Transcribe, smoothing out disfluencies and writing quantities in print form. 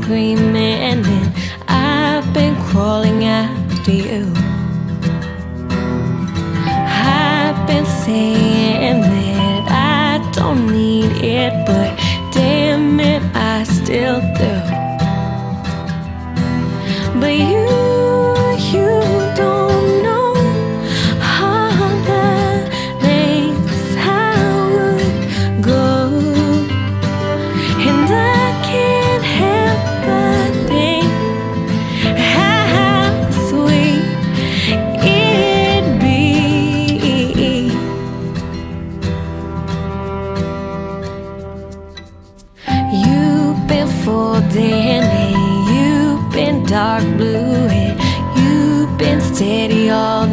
screaming, and I've been crawling after you. I've been saying that I don't need it, but damn it, I still do. But you don't know all the lengths I would go, and I can't help but think how sweet it'd be. You've been folding and you've been dark blue, and you've been steady all